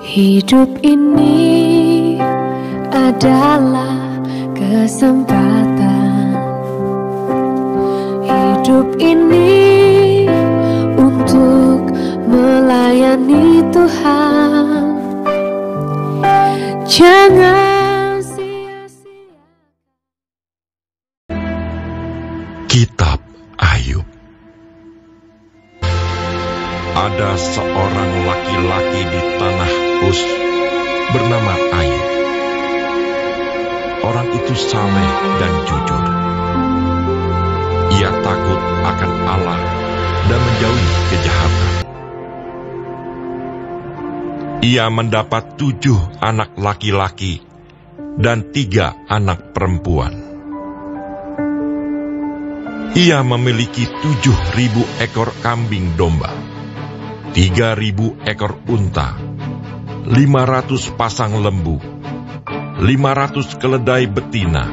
Hidup ini adalah kesempatan. Hidup ini untuk melayani Tuhan. Jangan sia-sia. Kitab Ayub. Ada seorang laki-laki di tanah Uz bernama Ayub. Orang itu saleh dan jujur. Ia takut akan Allah dan menjauhi kejahatan. Ia mendapat 7 anak laki-laki dan 3 anak perempuan. Ia memiliki 7.000 ekor kambing domba, 3.000 ekor unta, 500 pasang lembu, 500 keledai betina,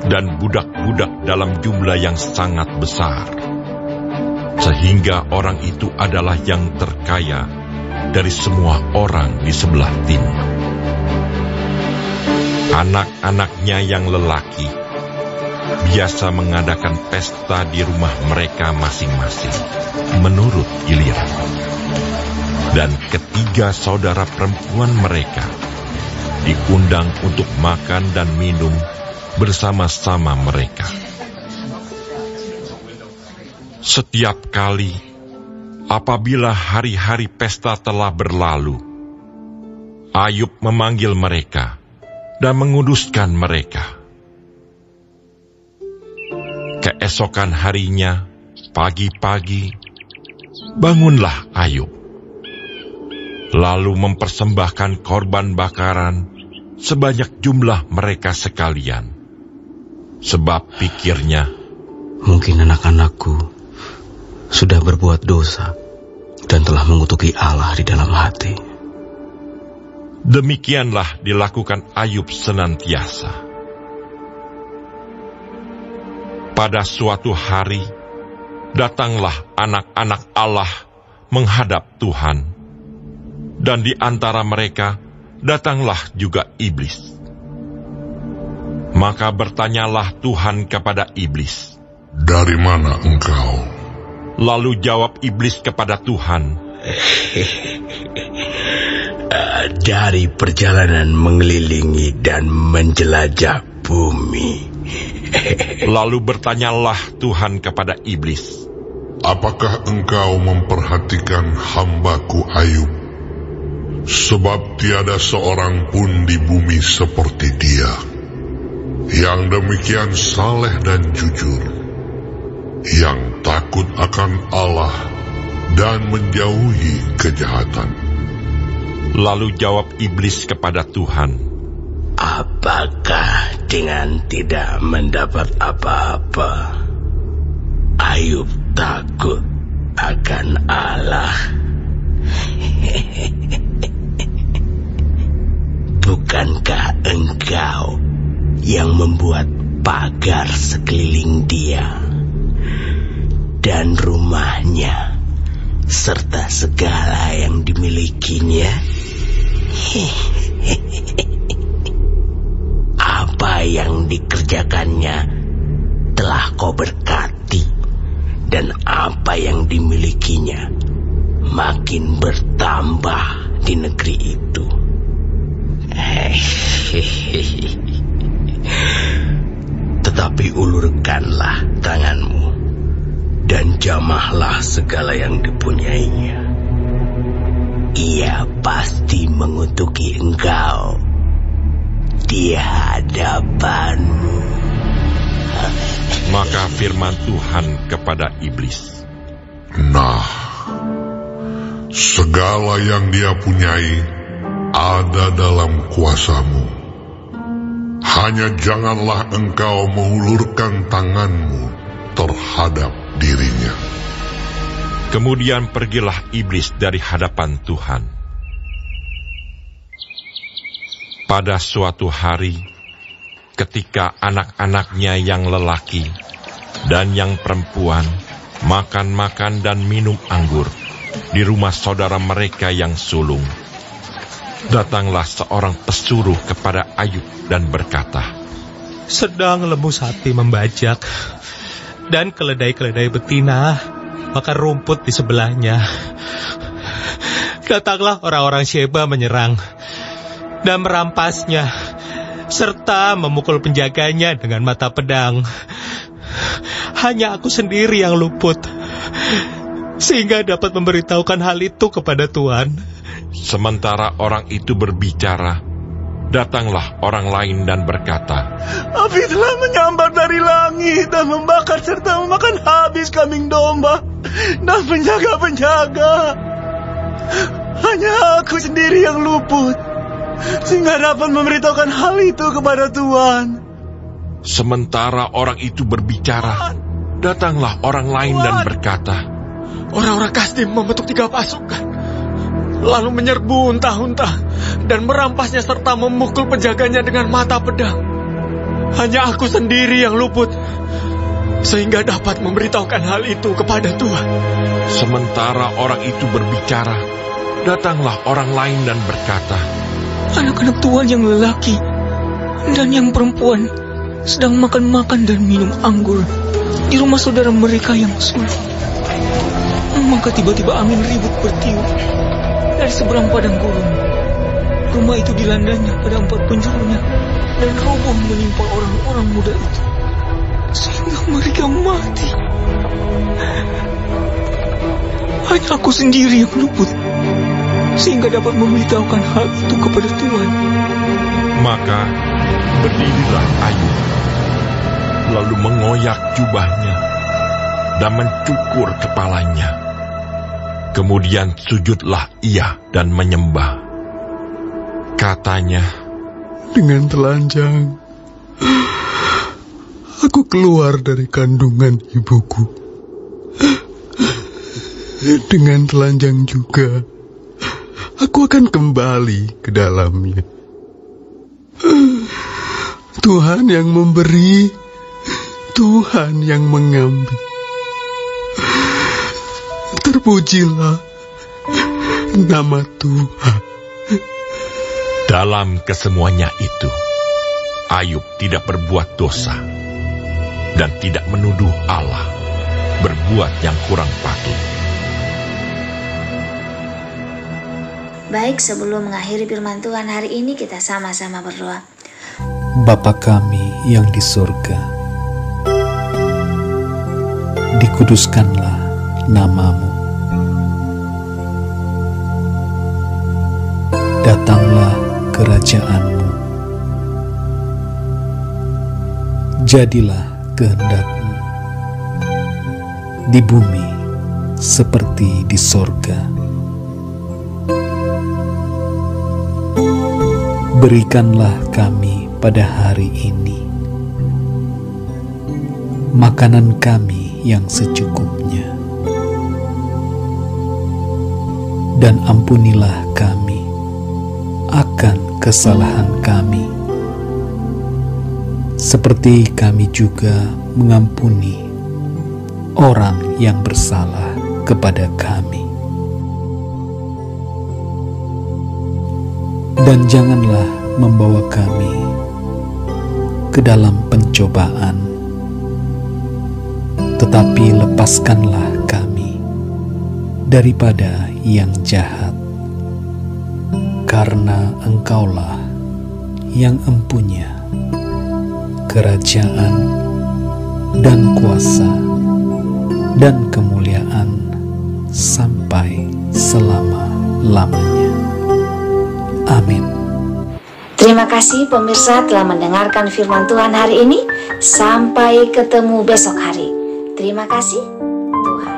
dan budak-budak dalam jumlah yang sangat besar. Sehingga orang itu adalah yang terkaya dari semua orang di sebelah timur. Anak-anaknya yang lelaki biasa mengadakan pesta di rumah mereka masing-masing, menurut giliran. Dan ketiga saudara perempuan mereka diundang untuk makan dan minum bersama-sama mereka. Setiap kali apabila hari-hari pesta telah berlalu, Ayub memanggil mereka dan menguduskan mereka. Keesokan harinya, pagi-pagi, bangunlah Ayub, lalu mempersembahkan korban bakaran sebanyak jumlah mereka sekalian. Sebab pikirnya, mungkin anak-anakku sudah berbuat dosa dan telah mengutuki Allah di dalam hati. Demikianlah dilakukan Ayub senantiasa. Pada suatu hari, datanglah anak-anak Allah menghadap Tuhan, dan di antara mereka datanglah juga iblis. Maka bertanyalah Tuhan kepada iblis, "Dari mana engkau?" Lalu jawab iblis kepada Tuhan, "Dari perjalanan mengelilingi dan menjelajah bumi." Lalu bertanyalah Tuhan kepada iblis, "Apakah engkau memperhatikan hambaku Ayub? Sebab tiada seorang pun di bumi seperti dia, yang demikian saleh dan jujur, yang takut akan Allah dan menjauhi kejahatan." Lalu jawab iblis kepada Tuhan, "Apakah dengan tidak mendapat apa-apa, Ayub takut akan Allah? Bukankah engkau yang membuat pagar sekeliling dia dan rumahnya serta segala yang dimilikinya? Apa yang dikerjakannya telah kau berkati, dan apa yang dimilikinya makin bertambah di negeri itu. Tetapi ulurkanlah tanganmu dan jamahlah segala yang dipunyainya. Ia pasti mengutuki engkau di hadapanmu." Maka firman Tuhan kepada iblis, "Nah, segala yang dia punyai ada dalam kuasamu. Hanya janganlah engkau mengulurkan tanganmu terhadap dirinya." Kemudian pergilah iblis dari hadapan Tuhan. Pada suatu hari, ketika anak-anaknya yang lelaki dan yang perempuan makan-makan dan minum anggur di rumah saudara mereka yang sulung, Datanglah seorang pesuruh kepada Ayub dan berkata, sedang lembu sapi membajak dan keledai-keledai betina makan rumput di sebelahnya. Datanglah orang-orang Sheba menyerang dan merampasnya, serta memukul penjaganya dengan mata pedang. Hanya aku sendiri yang luput, sehingga dapat memberitahukan hal itu kepada Tuhan. Sementara orang itu berbicara, datanglah orang lain dan berkata, api telah menyambar dari langit dan membakar serta memakan habis kambing domba dan penjaga-penjaga. Hanya aku sendiri yang luput, sehingga dapat memberitahukan hal itu kepada Tuhan. Sementara orang itu berbicara, datanglah orang lain dan berkata, orang-orang Kasdim membentuk 3 pasukan, lalu menyerbu unta-unta dan merampasnya serta memukul penjaganya dengan mata pedang. Hanya aku sendiri yang luput, sehingga dapat memberitahukan hal itu kepada Tuhan. Sementara orang itu berbicara, datanglah orang lain dan berkata, anak-anak Tuhan yang lelaki dan yang perempuan sedang makan-makan dan minum anggur di rumah saudara mereka yang sulung. Maka tiba-tiba angin ribut bertiup dari seberang padang gurun. Rumah itu dilandanya pada 4 penjurunya dan roboh menimpa orang-orang muda itu, sehingga mereka mati. Hanya aku sendiri yang luput, sehingga dapat memberitahukan hal itu kepada Tuhan. Maka berdirilah Ayub, lalu mengoyak jubahnya dan mencukur kepalanya. Kemudian sujudlah ia dan menyembah. Katanya, dengan telanjang aku keluar dari kandungan ibuku. Dengan telanjang juga aku akan kembali ke dalamnya. Tuhan yang memberi, Tuhan yang mengambil. Terpujilah nama Tuhan. dalam kesemuanya itu, Ayub tidak berbuat dosa dan tidak menuduh Allah berbuat yang kurang patut. Baik, sebelum mengakhiri firman Tuhan hari ini, kita sama-sama berdoa. Bapa kami yang di surga, dikuduskanlah nama-Mu. Datanglah kerajaan-Mu. Jadilah kehendak-Mu di bumi seperti di sorga. Berikanlah kami pada hari ini makanan kami yang secukupnya, dan ampunilah kami akan kesalahan kami, seperti kami juga mengampuni orang yang bersalah kepada kami. Dan janganlah membawa kami ke dalam pencobaan, tetapi lepaskanlah kami daripada yang jahat, karena Engkaulah yang empunya kerajaan dan kuasa dan kemuliaan sampai selama-lamanya. Amin. Terima kasih pemirsa telah mendengarkan firman Tuhan hari ini. Sampai ketemu besok hari. Terima kasih Tuhan.